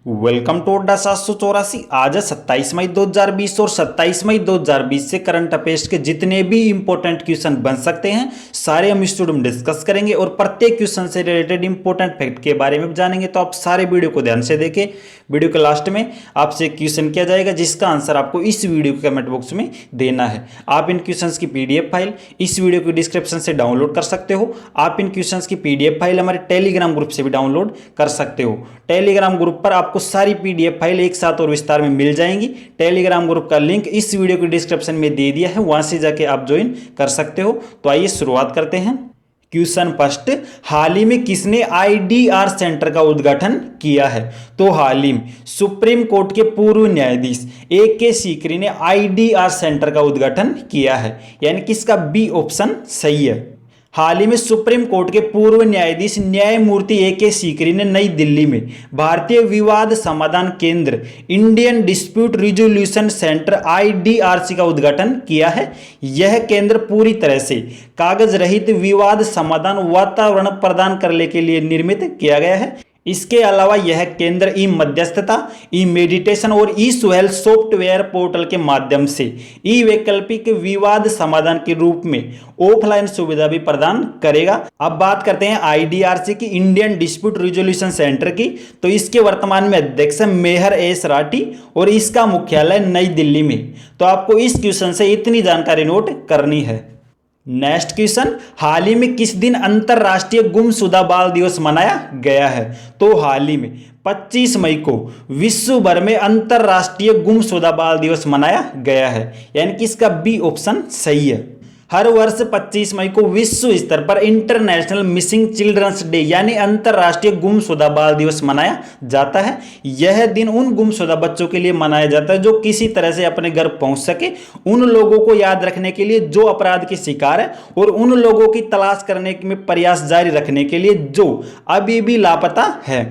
Welcome to अड्डा 784। आज है 27 मई 2020 और 27 मई 2020 से करंट अफेयर्स के जितने भी इंपॉर्टेंट क्वेश्चन बन सकते हैं सारे हम स्टूडियो में डिस्कस करेंगे और प्रत्येक क्वेश्चन से रिलेटेड इंपॉर्टेंट फैक्ट के बारे में भी जानेंगे। तो आप सारे वीडियो को ध्यान से देखें। वीडियो के लास्ट में आपसे एक क्वेश्चन किया जाएगा जिसका आंसर आपको इस वीडियो के कमेंट बॉक्स में देना है। आप इन क्वेश्चन की पीडीएफ फाइल इस वीडियो की डिस्क्रिप्शन से डाउनलोड कर सकते हो। आप इन क्वेश्चन की पीडीएफ फाइल हमारे टेलीग्राम ग्रुप से भी डाउनलोड कर सकते हो। टेलीग्राम ग्रुप पर आपको सारी पीडीएफ फाइल एक साथ और विस्तार में मिल जाएंगी। टेलीग्राम ग्रुप का लिंक इस वीडियो की डिस्क्रिप्शन में दे दिया है, वहां से जाके आप ज्वाइन कर सकते हो। तो आइए शुरुआत करते हैं। क्वेश्चन फर्स्ट, हाल ही में किसने आईडीआर सेंटर का उद्घाटन किया है? तो हाल ही में सुप्रीम कोर्ट के पूर्व न्यायाधीश AK सीकरी ने आईडीआर सेंटर का उद्घाटन किया है, यानी कि इसका बी ऑप्शन सही है। हाल ही में सुप्रीम कोर्ट के पूर्व न्यायाधीश न्यायमूर्ति AK सीकरी ने नई दिल्ली में भारतीय विवाद समाधान केंद्र Indian dispute resolution centre IDRC का उद्घाटन किया है। यह केंद्र पूरी तरह से कागज रहित विवाद समाधान वातावरण प्रदान करने के लिए निर्मित किया गया है। इसके अलावा यह केंद्र ई मध्यस्थता, ई मेडिटेशन और ई सुहेल सॉफ्टवेयर पोर्टल के माध्यम से ई वैकल्पिक विवाद समाधान के रूप में ऑफलाइन सुविधा भी प्रदान करेगा। अब बात करते हैं IDRC की, इंडियन डिस्प्यूट रिजोल्यूशन सेंटर की। तो इसके वर्तमान में अध्यक्ष मेहर एस राठी और इसका मुख्यालय नई दिल्ली में। तो आपको इस क्वेश्चन से इतनी जानकारी नोट करनी है। नेक्स्ट क्वेश्चन, हाल ही में किस दिन अंतरराष्ट्रीय गुमशुदा बाल दिवस मनाया गया है? तो हाल ही में 25 मई को विश्व भर में अंतरराष्ट्रीय गुमशुदा बाल दिवस मनाया गया है, यानी कि इसका बी ऑप्शन सही है। हर वर्ष 25 मई को विश्व स्तर पर इंटरनेशनल मिसिंग चिल्ड्रंस डे यानी अंतरराष्ट्रीय गुमशुदा बाल दिवस मनाया जाता है। यह दिन उन गुमशुदा बच्चों के लिए मनाया जाता है जो किसी तरह से अपने घर पहुंच सके, उन लोगों को याद रखने के लिए जो अपराध के शिकार है और उन लोगों की तलाश करने में प्रयास जारी रखने के लिए जो अभी भी लापता है।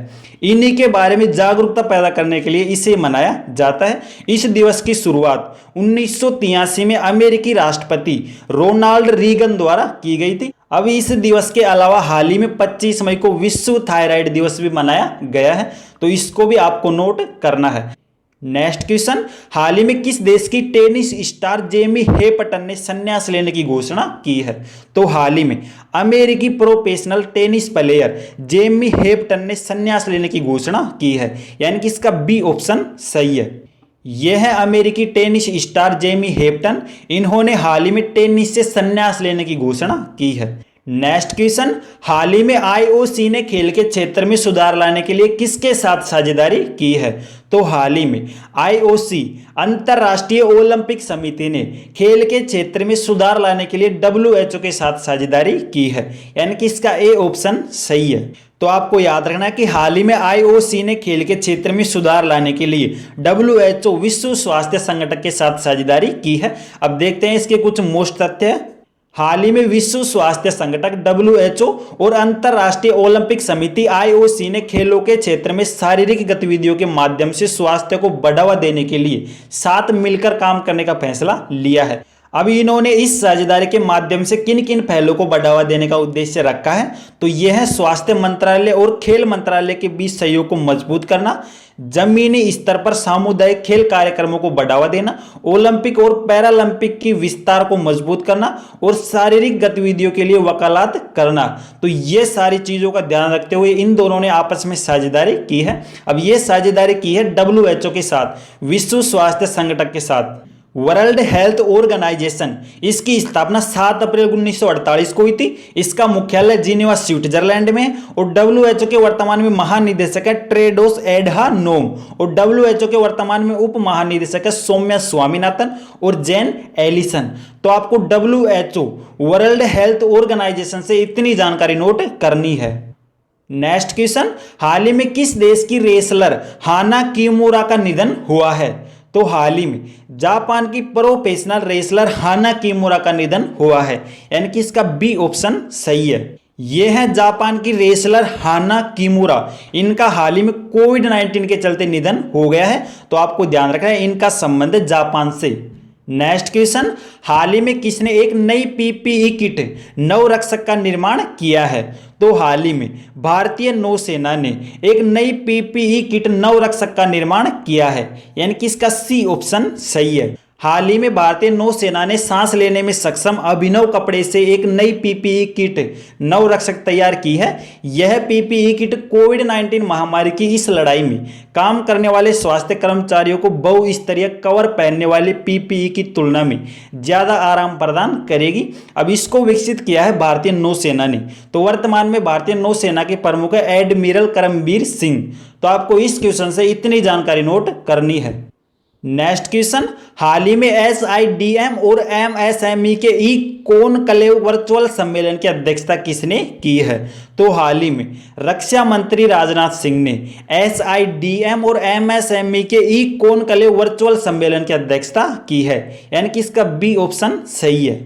इन्हीं के बारे में जागरूकता पैदा करने के लिए इसे मनाया जाता है। इस दिवस की शुरुआत 1983 में अमेरिकी राष्ट्रपति रोनाल्ड रीगन द्वारा की गई थी। अब इस दिवस के अलावा हाल ही में 25 मई को विश्व थायराइड दिवस भी मनाया गया है, तो इसको भी आपको नोट करना है। नेक्स्ट क्वेश्चन, हाल ही में किस देश की टेनिस स्टार जेमी हेपटन ने संन्यास लेने की घोषणा की है? तो हाल ही में अमेरिकी प्रोफेशनल टेनिस प्लेयर जेमी हेपटन ने संन्यास लेने की घोषणा की है, यानी कि इसका बी ऑप्शन सही है। यह है अमेरिकी टेनिस स्टार जेमी हेपटन। इन्होंने हाल ही में टेनिस से संन्यास लेने की घोषणा की है। नेक्स्ट क्वेश्चन, हाल ही में IOC ने खेल के क्षेत्र में सुधार लाने के लिए किसके साथ साझेदारी की है? तो हाल ही में IOC अंतर्राष्ट्रीय ओलंपिक समिति ने खेल के क्षेत्र में सुधार लाने के लिए WHO के साथ साझेदारी की है, यानी कि इसका ए ऑप्शन सही है। तो आपको याद रखना है कि हाल ही में IOC ने खेल के क्षेत्र में सुधार लाने के लिए WHO विश्व स्वास्थ्य संगठन के साथ साझेदारी की है। अब देखते हैं इसके कुछ मोस्ट तथ्य। हाल ही में विश्व स्वास्थ्य संगठन WHO और अंतर्राष्ट्रीय ओलंपिक समिति IOC ने खेलों के क्षेत्र में शारीरिक गतिविधियों के माध्यम से स्वास्थ्य को बढ़ावा देने के लिए साथ मिलकर काम करने का फैसला लिया है। अभी इन्होंने इस साझेदारी के माध्यम से किन किन पहलों को बढ़ावा देने का उद्देश्य रखा है? तो यह है स्वास्थ्य मंत्रालय और खेल मंत्रालय के बीच सहयोग को मजबूत करना, जमीनी स्तर पर सामुदायिक खेल कार्यक्रमों को बढ़ावा देना, ओलंपिक और पैरालंपिक की विस्तार को मजबूत करना और शारीरिक गतिविधियों के लिए वकालत करना। तो ये सारी चीजों का ध्यान रखते हुए इन दोनों ने आपस में साझेदारी की है। अब ये साझेदारी की है WHO के साथ, विश्व स्वास्थ्य संगठन के साथ। वर्ल्ड हेल्थ ऑर्गेनाइजेशन, इसकी स्थापना 7 अप्रैल 1948 को हुई थी। इसका मुख्यालय जिनेवा स्विट्जरलैंड में और WHO के वर्तमान में महानिदेशक है टेड्रोस एडहानोम और WHO के वर्तमान में उप महानिदेशक है सौम्या स्वामीनाथन और जेन एलिसन। तो आपको WHO वर्ल्ड हेल्थ ऑर्गेनाइजेशन से इतनी जानकारी नोट करनी है। नेक्स्ट क्वेश्चन, हाल ही में किस देश की रेसलर हाना किमुरा का निधन हुआ है? तो हाल ही में जापान की प्रोफेशनल रेसलर हाना किमुरा का निधन हुआ है, यानी कि इसका बी ऑप्शन सही है। यह है जापान की रेसलर हाना किमुरा। इनका हाल ही में कोविड-19 के चलते निधन हो गया है, तो आपको ध्यान रखना है इनका संबंध जापान से। नेक्स्ट क्वेश्चन, हाल ही में किसने एक नई पीपीई किट नवरक्षक का निर्माण किया है? तो हाल ही में भारतीय नौसेना ने एक नई पीपीई किट नवरक्षक का निर्माण किया है, यानी कि इसका सी ऑप्शन सही है। हाल ही में भारतीय नौसेना ने सांस लेने में सक्षम अभिनव कपड़े से एक नई पीपीई किट नवरक्षक तैयार की है। यह पीपीई किट कोविड-19 महामारी की इस लड़ाई में काम करने वाले स्वास्थ्य कर्मचारियों को बहुस्तरीय कवर पहनने वाले पीपीई की तुलना में ज्यादा आराम प्रदान करेगी। अब इसको विकसित किया है भारतीय नौसेना ने। तो वर्तमान में भारतीय नौसेना के प्रमुख है एडमिरल करमबीर सिंह। तो आपको इस क्वेश्चन से इतनी जानकारी नोट करनी है। नेक्स्ट क्वेश्चन, हाल ही में एसआईडीएम और एमएसएमई के ई कॉनक्लेव वर्चुअल सम्मेलन की अध्यक्षता किसने की है? तो हाल ही में रक्षा मंत्री राजनाथ सिंह ने एसआईडीएम और एमएसएमई के ई कॉनक्लेव वर्चुअल सम्मेलन की अध्यक्षता की है, यानी कि इसका बी ऑप्शन सही है।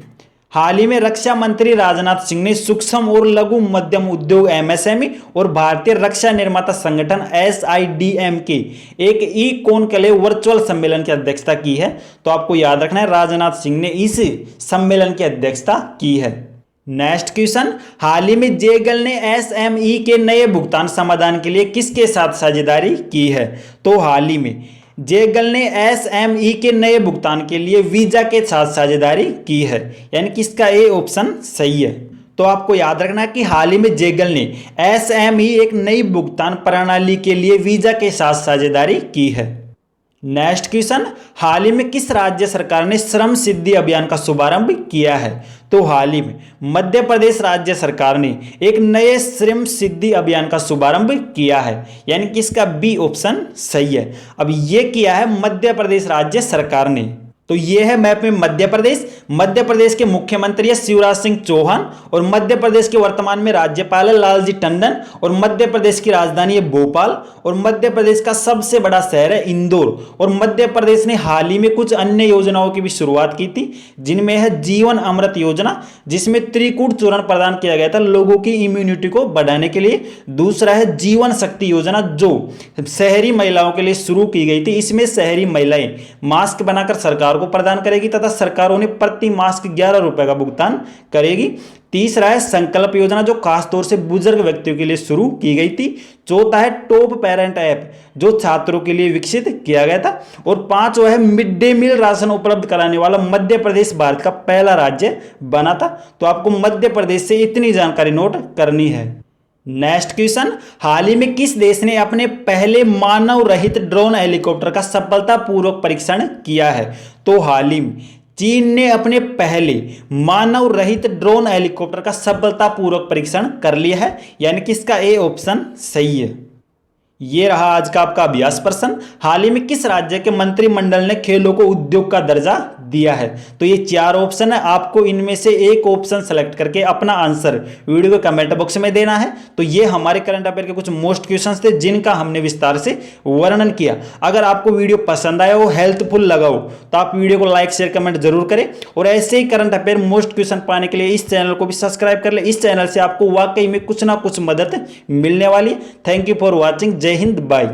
हाल ही में रक्षा मंत्री राजनाथ सिंह ने सूक्ष्म और लघु मध्यम उद्योग एमएसएमई और भारतीय रक्षा निर्माता संगठन एसआईडीएम के एक ई कॉनक्लेव वर्चुअल सम्मेलन की अध्यक्षता की है। तो आपको याद रखना है राजनाथ सिंह ने इस सम्मेलन की अध्यक्षता की है। नेक्स्ट क्वेश्चन, हाल ही में जेगल ने एसएमई के नए भुगतान समाधान के लिए किसके साथ साझेदारी की है? तो हाल ही में जेगल ने एसएमई के नए भुगतान के लिए वीजा के साथ साझेदारी की है, यानी कि इसका ए ऑप्शन सही है। तो आपको याद रखना है कि हाल ही में जेगल ने एसएमई एक नई भुगतान प्रणाली के लिए वीजा के साथ साझेदारी की है। नेक्स्ट क्वेश्चन, हाल ही में किस राज्य सरकार ने श्रम सिद्धि अभियान का शुभारंभ किया है? तो हाल ही में मध्य प्रदेश राज्य सरकार ने एक नए श्रम सिद्धि अभियान का शुभारंभ किया है, यानी कि इसका बी ऑप्शन सही है। अब यह किया है मध्य प्रदेश राज्य सरकार ने। तो ये है मैप में मध्य प्रदेश के मुख्यमंत्री है शिवराज सिंह चौहान और मध्य प्रदेश के वर्तमान में राज्यपाल है लालजी टंडन और मध्य प्रदेश की राजधानी है भोपाल और मध्य प्रदेश का सबसे बड़ा शहर है इंदौर। और मध्य प्रदेश ने हाल ही में कुछ अन्य योजनाओं की भी शुरुआत की थी, जिनमें है जीवन अमृत योजना, जिसमें त्रिकूट चूर्ण प्रदान किया गया था लोगों की इम्यूनिटी को बढ़ाने के लिए। दूसरा है जीवन शक्ति योजना, जो शहरी महिलाओं के लिए शुरू की गई थी। इसमें शहरी महिलाएं मास्क बनाकर सरकार को प्रदान करेगी तथा सरकार उन्हें प्रति मास्क 11 रुपए का भुगतान करेगी। तीसरा है संकल्प योजना, जो खासतौर से बुजुर्ग व्यक्तियों के लिए शुरू की गई थी। चौथा है टॉप पेरेंट ऐप, जो छात्रों के लिए विकसित किया गया था। और पांचवा है मिड डे मील राशन उपलब्ध कराने वाला मध्य प्रदेश भारत का पहला राज्य बना था। तो आपको मध्य प्रदेश से इतनी जानकारी नोट करनी है। नेक्स्ट क्वेश्चन, हाल ही में किस देश ने अपने पहले मानव रहित ड्रोन हेलीकॉप्टर का सफलतापूर्वक परीक्षण किया है? तो हाल ही में चीन ने अपने पहले मानव रहित ड्रोन हेलीकॉप्टर का सफलतापूर्वक परीक्षण कर लिया है, यानी कि इसका ए ऑप्शन सही है। ये रहा आज का आपका अभ्यास प्रश्न। हाल ही में किस राज्य के मंत्रिमंडल ने खेलों को उद्योग का दर्जा दिया है? तो ये 4 ऑप्शन है, आपको इनमें से एक ऑप्शन सेलेक्ट करके अपना आंसर वीडियो के कमेंट बॉक्स में देना है। तो ये हमारे करंट अफेयर के कुछ मोस्ट क्वेश्चंस थे, जिनका हमने विस्तार से वर्णन किया। अगर आपको वीडियो पसंद आया हो, हेल्पफुल लगा हो, तो आप वीडियो को लाइक शेयर कमेंट जरूर करें। और ऐसे ही करंट अफेयर मोस्ट क्वेश्चन पाने के लिए इस चैनल को भी सब्सक्राइब कर ले। इस चैनल से आपको वाकई में कुछ ना कुछ मदद मिलने वाली है। Thank you for watching. जय हिंद, बाय।